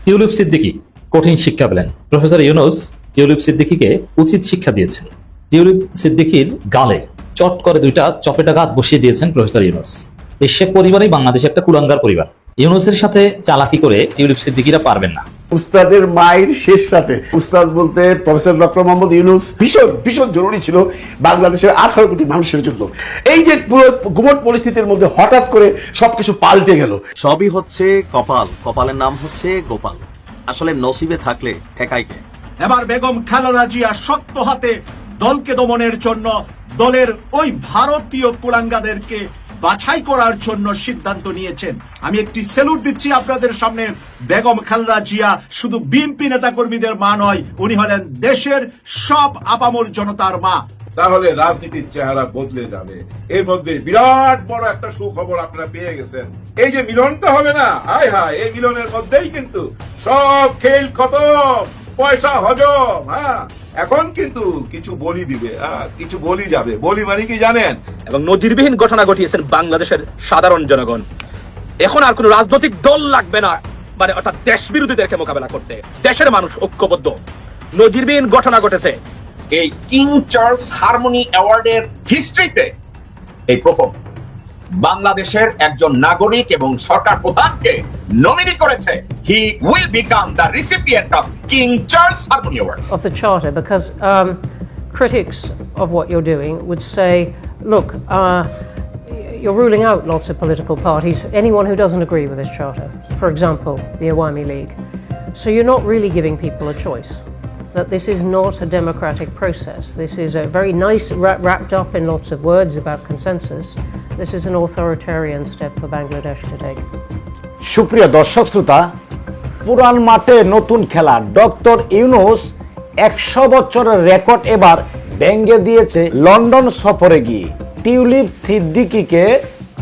Tulip Siddiqui কঠিন শিক্ষা পেলেন। প্রফেসর ইউনূস টিউলিপ সিদ্দিকীকে উচিত শিক্ষা দিয়েছেন। টিউলিপ সিদ্দিকীর গালে চট করে দুইটা চপেটাঘাত বসিয়ে দিয়েছেন প্রফেসর ইউনূস। এই শেখ পরিবারই বাংলাদেশে একটা কুলাঙ্গার পরিবার। ইউনূসের সাথে চালাকি করে টিউলিপ সিদ্দিকীরা পারবেন না। উস্তাদের মায়ের শেষ সাথে উস্তাদ বলতে প্রফেসর ডক্টর মোহাম্মদ ইউনূস ভীষণ ভীষণ জরুরি ছিল বাংলাদেশের 18 কোটি মানুষের জন্য। এই যে পুরো গুমট পরিস্থিতির মধ্যে হঠাৎ করে সবকিছু পাল্টে গেল। সবই হচ্ছে কপাল, কপালের নাম হচ্ছে গোপাল। আসলে নসিবে থাকলে ঠেকাই কে। এবার বেগম খালেদা জিয়া শক্ত হাতে দলকে দমনের জন্য দলের ওই ভারতীয় কুলাঙ্গাদেরকে বাছাই করার জন্য সিদ্ধান্ত নিয়েছেন। আমি একটি স্যালুট দিচ্ছি আপনাদের সামনে। বেগম খালেদা জিয়া শুধু বিএনপি নেতা কর্মীদের মা নয়, উনি হলেন দেশের সব আপামর জনতার মা। তাহলে রাজনীতির চেহারা বদলে যাবে। এর মধ্যে বিরাট বড় একটা সুখবর আপনারা পেয়ে গেছেন। এই যে মিলনটা হবে না, হায় হায়, এই মিলনের মধ্যেই কিন্তু সব খেল খতম, পয়সা হজম। হ্যাঁ, এখন কিন্তু কিছু বলি দিবে, কিছু বলি যাবে। বলি মানে কি জানেন? এবং নজিরবিহীন ঘটনা ঘটিয়েছেন বাংলাদেশের সাধারণ জনগণ। এখন আর কোন রাজনৈতিক দল লাগবে না, মানে অর্থাৎ দেশ বিরোধীদেরকে মোকাবেলা করতে। দেশের মানুষ ঐক্যবদ্ধ। নজিরবিহীন ঘটনা ঘটেছে। এই কিং চার্লস হারমোনি অ্যাওয়ার্ডের হিস্ট্রিতে এই প্রথম বাংলাদেশের একজন নাগরিক এবং সরকার প্রধানকে নমিনি করেছে। He will become the recipient of king Charles harmony award of the Charter, because critics of what you're doing would say, look, you're ruling out lots of political parties, anyone who doesn't agree with this Charter, for example, the Awami League. So you're not really giving people a choice, that this is not a democratic process. This is a very nice, wrapped up in lots of words about consensus. This is an authoritarian step for Bangladesh to take. সুপ্রিয় দর্শক শ্রোতা, পুরান মাঠে নতুন খেলা। Doctor Yunus 100 বছরের record এবার ভেঙে দিয়েছে লন্ডন সফরে গিয়ে। টিউলিপ সিদ্দিকীকে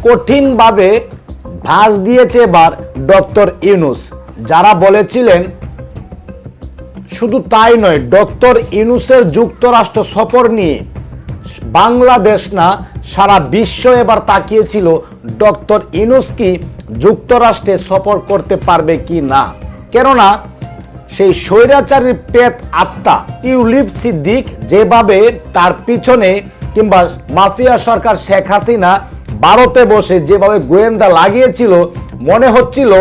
কঠিনভাবে ভাঁজ দিয়েছে এবার ডক্টর ইউনূস। যারা বলেছিলেন, শুধু তাই নয়, ডক্টর ইউনূসের যুক্তরাষ্ট্র সফর নিয়ে বাংলাদেশ না সারা বিশ্ব এবার তাকিয়েছিল ডক্টর ইউনূস কি যুক্তরাষ্ট্রে সফর করতে পারবে কি না। কেননা সেই স্বৈরাচারীর পেট আত্মা টিউলিপ সিদ্দিক যেভাবে তার পিছনে, কিংবা মাফিয়া সরকার শেখ হাসিনা ভারতে বসে যেভাবে গোয়েন্দা লাগিয়েছিল, মনে হচ্ছিল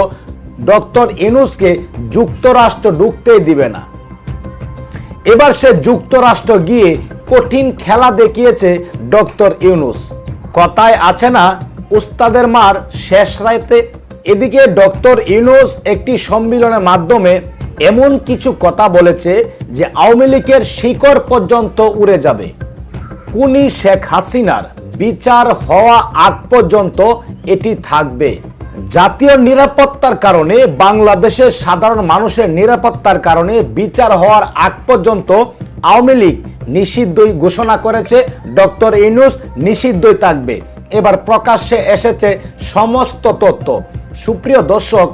ডক্টর ইউনূসকে যুক্তরাষ্ট্র ঢুকতেই দিবে না। এবার সে যুক্তরাষ্ট্র গিয়ে কঠিন খেলা দেখিয়েছে ডক্টর ইউনূস। কথায় আছে না, উস্তাদের মার শেষ রাইতে। এদিকে ডক্টর ইউনূস একটি সম্মেলনের মাধ্যমে এমন কিছু কথা বলেছে যে আওয়ামী লীগের শিকড় পর্যন্ত উড়ে যাবে। খুনি শেখ হাসিনার বিচার হওয়া আগ পর্যন্ত এটি থাকবে। জাতীয় নিরাপত্তার কারণে, বাংলাদেশের সাধারণ মানুষের নিরাপত্তার কারণে বিচার হওয়ার আগ পর্যন্ত আওয়ামী লীগ নিষিদ্ধই ঘোষণা করেছে। ডক্টর ইউনূস নিষিদ্ধই থাকবে। এবার প্রকাশ্যে এসেছে সমস্ত তথ্য। সুপ্রিয় দর্শক,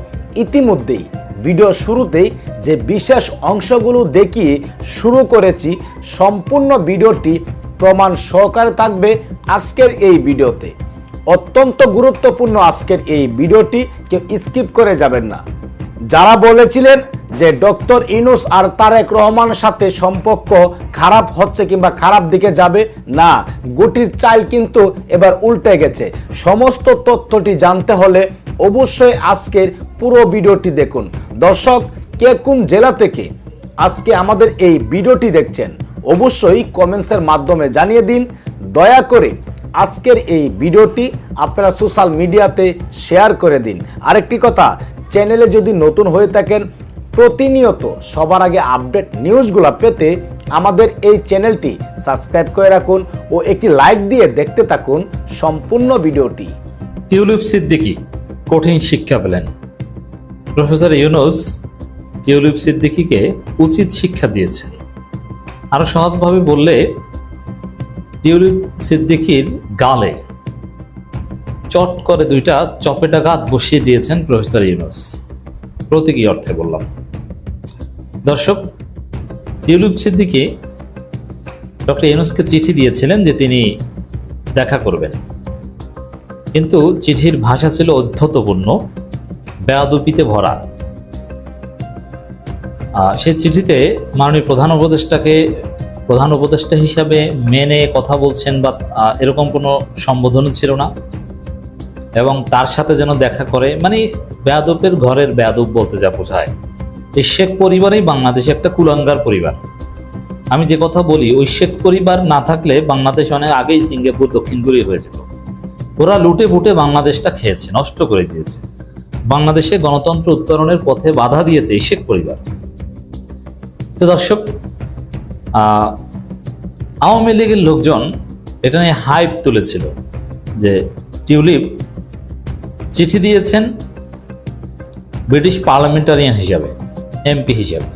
ইতিমধ্যেই ভিডিও শুরুতেই যে বিশেষ অংশগুলো দেখিয়ে শুরু করেছি, সম্পূর্ণ ভিডিওটি প্রমাণ সহকারে থাকবে আজকের এই ভিডিওতে। অত্যন্ত গুরুত্বপূর্ণ আজকের এই ভিডিওটি, কেউ স্কিপ করে যাবেন না। যারা বলেছিলেন যে ডক্টর ইউনূস আর তারেক রহমানের সাথে সম্পর্ক খারাপ হচ্ছে কিংবা খারাপ দিকে যাবে, না, গুটির চাল কিন্তু এবার উল্টে গেছে। সমস্ত তথ্যটি জানতে হলে অবশ্যই আজকের পুরো ভিডিওটি দেখুন। দর্শক, কে কোন জেলা থেকে আজকে আমাদের এই ভিডিওটি দেখছেন অবশ্যই কমেন্টসের মাধ্যমে জানিয়ে দিন। দয়া করে আজকের এই ভিডিওটি আপনারা সোশ্যাল মিডিয়াতে শেয়ার করে দিন। আরেকটি কথা, চ্যানেলে যদি নতুন হয়ে থাকেন, প্রতিনিয়ত সবার আগে আপডেট নিউজগুলো পেতে আমাদের এই চ্যানেলটি সাবস্ক্রাইব করে রাখুন ও একটি লাইক দিয়ে দেখতে থাকুন সম্পূর্ণ ভিডিওটি। টিউলিপ সিদ্দিকী কঠিন শিক্ষা পেলেন। প্রফেসর ইউনূস টিউলিপ সিদ্দিকীকে উচিত শিক্ষা দিয়েছেন। আরো সহজভাবে বললে, টিউলিপ সিদ্দিকীর গালে চট করে দুইটা চপেটাঘাত বসিয়ে দিয়েছেন প্রফেসর ইউনূস। প্রতীকী অর্থে বললাম। দর্শক, টিউলিপ সিদ্দিকী ডক্টর ইউনূসকে চিঠি দিয়েছিলেন যে তিনি দেখা করবেন, কিন্তু চিঠির ভাষা ছিল অধ্যতপূর্ণ, বেয়াদবিতে ভরা। সেই চিঠিতে মাননীয় প্রধান উপদেষ্টা হিসাবে মেনে কথা বলছেন বা এরকম কোনো সম্বোধনও ছিল না, এবং তার সাথে যেন দেখা করে, মানে বেয়াদবের ঘরের বেয়াদব বলতে যা বোঝায়। এই শেখ পরিবারই বাংলাদেশে একটা কুলাঙ্গার পরিবার। আমি যে কথা বলি, ওই শেখ পরিবার না থাকলে বাংলাদেশ অনেক আগেই সিঙ্গাপুর, দক্ষিণ কোরিয়া হয়ে যেত। ওরা লুটে পুটে বাংলাদেশটা খেয়েছে, নষ্ট করে দিয়েছে, বাংলাদেশে গণতন্ত্র উত্তরণের পথে বাধা দিয়েছে এই শেখ পরিবার। তো দর্শক, আওয়ামী লীগের লোকজন এটা নিয়ে হাইপ তুলেছিল যে টিউলিপ চিঠি দিয়েছেন ব্রিটিশ পার্লামেন্টারিয়ান হিসাবে, এমপি হিসাবে।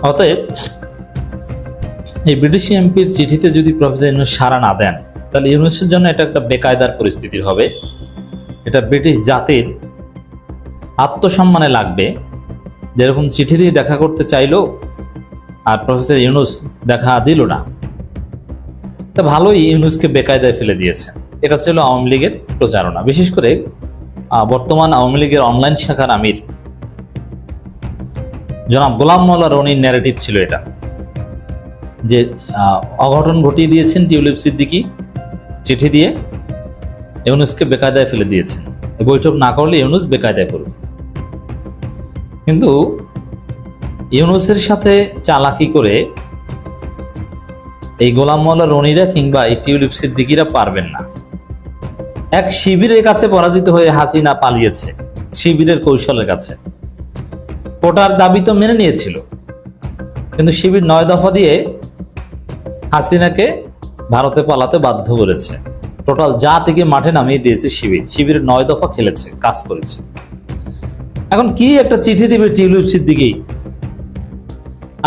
অতএব এই ব্রিটিশ এমপির চিঠিতে যদি প্রফেসর ইউনূস সাড়া না দেন, তাহলে ইউনূসের জন্য এটা একটা বেকায়দার পরিস্থিতি হবে। এটা ব্রিটিশ জাতির আত্মসম্মানে লাগবে, যেরকম চিঠি দিয়ে দেখা করতে চাইলো আর প্রফেসর ইউনূস দেখা দিল না। তা ভালোই ইউনূসকে বেকায়দায় ফেলে দিয়েছে। এটা ছিল আওয়ামী লীগের প্রচারণা। বিশেষ করে বর্তমান আওয়ামী লীগের অনলাইন শাখার আমির জনাব গোলাম মোল্লা রনির ন্যারেটিভ ছিল এটা, যে অঘটন ঘটিয়ে দিয়েছেন টিউলিপ সিদ্দিকী চিঠি দিয়ে, ইউনূসকে বেকায়দায় ফেলে দিয়েছেন। বৈঠক না করলে ইউনূস বেকায়দায় পড়বে। কিন্তু ইউনূসের সাথে চালাকি করে এই গোলাম মোল্লা রনিরা কিংবা এই টিউলিপ সিদ্দিকীরা পারবেন না। এক শিবিরের কাছে পরাজিত হয়ে হাসিনা পালিয়েছে, শিবিরের কৌশলের কাছে। কোটার দাবি তো মেনে নিয়েছিল, কিন্তু শিবির 9 দফা দিয়ে হাসিনাকে ভারতে পালাতে বাধ্য করেছে। টোটাল জাতিকে মাঠে নামিয়ে দিয়েছে শিবিরের 9 দফা খেলেছে, কাজ করেছে। এখন কি একটা চিঠি দিবে টিউলিপ সিদ্দিকী,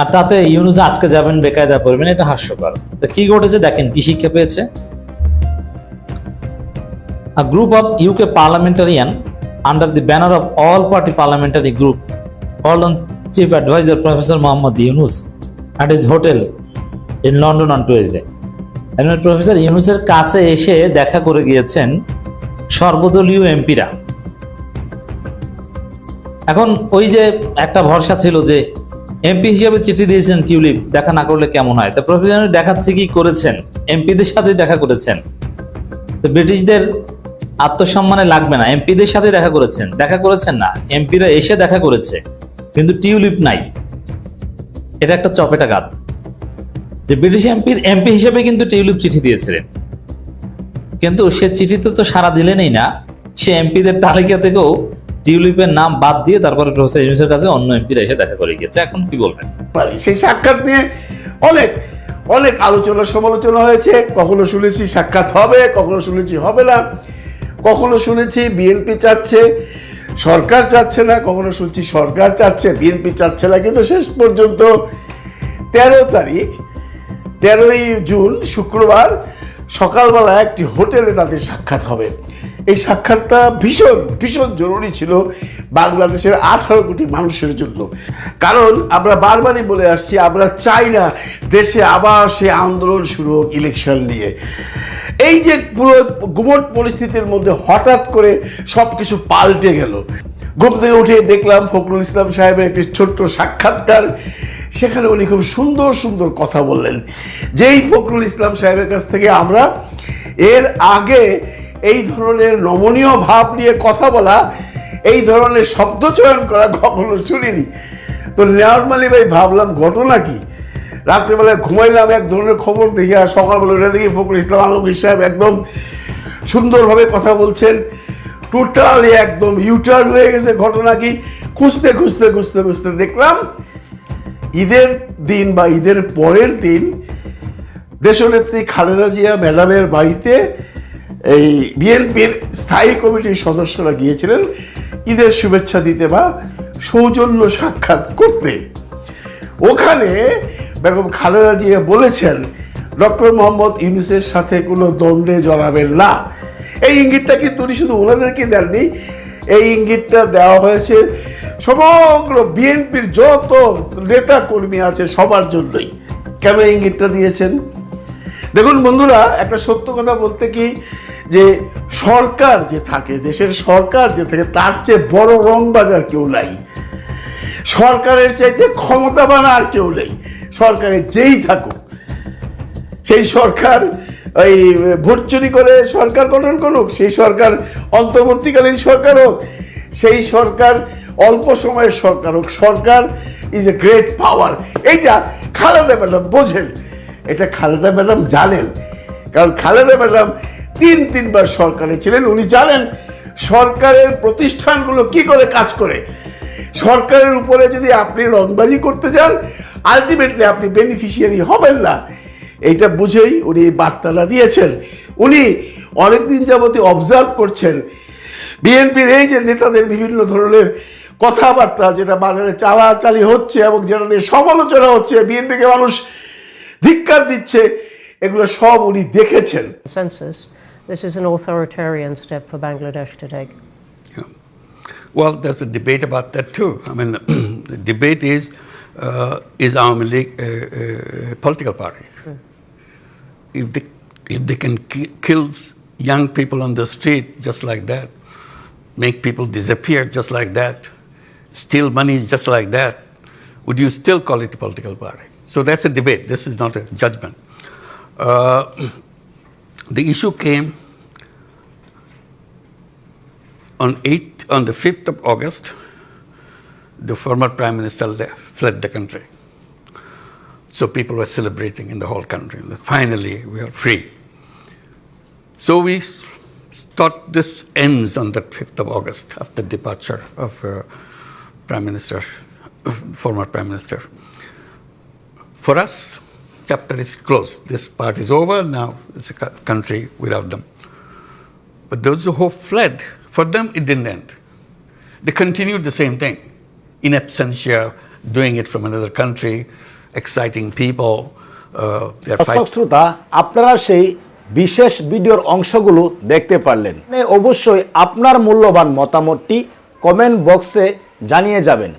আর তাতে ইউনূস আটকে যাবেন, বেকায়দা পড়বেন, এটা হাস্যকর। কি ঘটেছে দেখেন, কি শিক্ষা পেয়েছে। A group of UK parliamentarian under the banner of all party parliamentary group called on Chief Advisor Professor Mohammad Yunus at his hotel in London on Tuesday. Professor ইউনূসের কাছে এসে দেখা করে গিয়েছেন সর্বদলীয় এমপিরা। এখন ওই যে একটা ভরসা ছিল যে এমপি হিসেবে চিঠি দিয়েছেন টিউলিপ, দেখা না করলে কেমন হয়। তো প্রফেসর দেখাচ্ছে কি করেছেন, এমপিদের সাথে দেখা করেছেন। তো ব্রিটিশদের আত্মসম্মানে লাগবে না, এমপিদের সাথে দেখা করেছেন না, এমপিরা এসে দেখা করেছে, কিন্তু টিউলিপ নাই। এটা একটা চপেটা গাত, যে ব্রিটিশ এমপি হিসেবে কিন্তু টিউলিপ চিঠি দিয়েছিলেন, কিন্তু সে চিঠিতে তো সাড়া দিলেনই না। সে এমপিদের তালিকা থেকেও টিউলিপের নাম বাদ দিয়ে তারপরে প্রফেসর ইউনূসের কাছে অন্য এমপিরা এসে দেখা করে গিয়েছে। এখন কি বলবেন? সেই সাক্ষাৎ নিয়ে অনেক অনেক আলোচনা সমালোচনা হয়েছে। কখনো শুনেছি সাক্ষাৎ হবে, কখনো শুনেছি হবে না, কখনো শুনেছি বিএনপি চাচ্ছে, সরকার চাচ্ছে না, কখনো শুনছি সরকার চাচ্ছে, বিএনপি চাচ্ছে না। কিন্তু শেষ পর্যন্ত 13ই জুন শুক্রবার সকালবেলা একটি হোটেলে তাদের সাক্ষাৎ হবে। এই সাক্ষাৎটা ভীষণ ভীষণ জরুরি ছিল বাংলাদেশের 18 কোটি মানুষের জন্য। কারণ আমরা বারবারই বলে আসছি, আমরা চাই না দেশে আবার সে আন্দোলন শুরু হোক ইলেকশন নিয়ে। এই যে পুরো গুমট পরিস্থিতির মধ্যে হঠাৎ করে সবকিছু পাল্টে গেল। ঘুম থেকে উঠে দেখলাম ফখরুল ইসলাম সাহেবের একটি ছোট্ট সাক্ষাৎকার, সেখানে উনি খুব সুন্দর সুন্দর কথা বললেন। যেই ফখরুল ইসলাম সাহেবের কাছ থেকে আমরা এর আগে এই ধরনের নমনীয় ভাব নিয়ে কথা বলা, এই ধরনের শব্দ চয়ন করা কখনো শুনিনি। তো নর্মালি ভাই ভাবলাম ঘটনা কি, রাত্রেবেলায় ঘুমাইলাম, এক ধরনের খবর দেখি, আর সকালবেলা উঠে দেখি ফখরুল ইসলাম আলমগীর সাহেব একদম সুন্দরভাবে কথা বলছেন। টোটালি একদম ইউটার্ন হয়ে গেছে। ঘটনা কি, খুঁজতে খুঁজতে খুঁজতে খুঁজতে দেখলাম ঈদের দিন বা ঈদের পরের দিন দেশনেত্রী খালেদা জিয়া ম্যাডামের বাড়িতে এই বিএনপির স্থায়ী কমিটির সদস্যরা গিয়েছিলেন ঈদের শুভেচ্ছা দিতে বা সৌজন্য সাক্ষাৎ করতে। ওখানে বেগম খালেদা জিয়া বলেছেন ডক্টর মোহাম্মদ ইউনূসের সাথে কোনো দ্বন্দ্বে জড়াবেন না। এই ইঙ্গিতটা কিন্তু উনি শুধু ওনাদেরকে দেননি, এই ইঙ্গিতটা দেওয়া হয়েছে সমগ্র বিএনপির যত নেতা কর্মী আছে সবার জন্যই। কেন ইঙ্গিতটা দিয়েছেন? দেখুন বন্ধুরা, একটা সত্য কথা বলতে কি, যে সরকার যে থাকে, দেশের সরকার যে থাকে, তার চেয়ে বড় রংবাজার কেউ নাই। সরকারের চাইতে ক্ষমতাবান আর কেউ নেই। সরকারে যেই থাকুক, সেই সরকার ওই ভোট চুরি করে সরকার গঠন করুক, সেই সরকার অন্তর্বর্তীকালীন সরকার হোক, সেই সরকার অল্প সময়ের সরকার হোক, সরকার ইজ এ গ্রেট পাওয়ার। এইটা খালেদা ম্যাডাম বোঝেন, এটা খালেদা ম্যাডাম জানেন, কারণ খালেদা ম্যাডাম তিনবার সরকারে ছিলেন। উনি জানেন সরকারের প্রতিষ্ঠানগুলো কি করে কাজ করে। সরকারের উপরে যদি আপনি রংবাজি করতে যান, আলটিমেটলি আপনি বেনিফিশিয়ারি হবেন না। এইটা বুঝেই উনি এই বার্তাটা দিয়েছেন। উনি অনেকদিন যাবতীয় অবজার্ভ করছেন বিএনপির এই যে নেতাদের বিভিন্ন ধরনের কথাবার্তা, যেটা বাজারে চালাচালি হচ্ছে এবং যেটা নিয়ে সমালোচনা হচ্ছে, বিএনপিকে মানুষ ধিক্কার দিচ্ছে, এগুলো সব উনি দেখেছেন। Census. This is an authoritarian step for Bangladesh to take. Well, there's a debate about that too. I mean, the debate is Awami League a political party? If they can kill young people on the street just like that, make people disappear just like that, steal money just like that, would you still call it a political party? So that's a debate. This is not a judgment. The issue came on the 5th of August. The former Prime Minister fled the country. So people were celebrating in the whole country. Finally, we are free. So we thought this ends on the 5th of August after departure of former Prime Minister. For us, chapter is closed. This part is over. Now it's a country without them. But those who fled, for them it didn't end. They continued the same thing, in absentia, doing it from another country, exciting people. দর্শক শ্রোতা, আপনারা সেই বিশেষ ভিডিওর অংশগুলো দেখতে পারলেন। অবশ্যই আপনার মূল্যবান মতামতটি কমেন্ট বক্সে জানিয়ে যাবেন।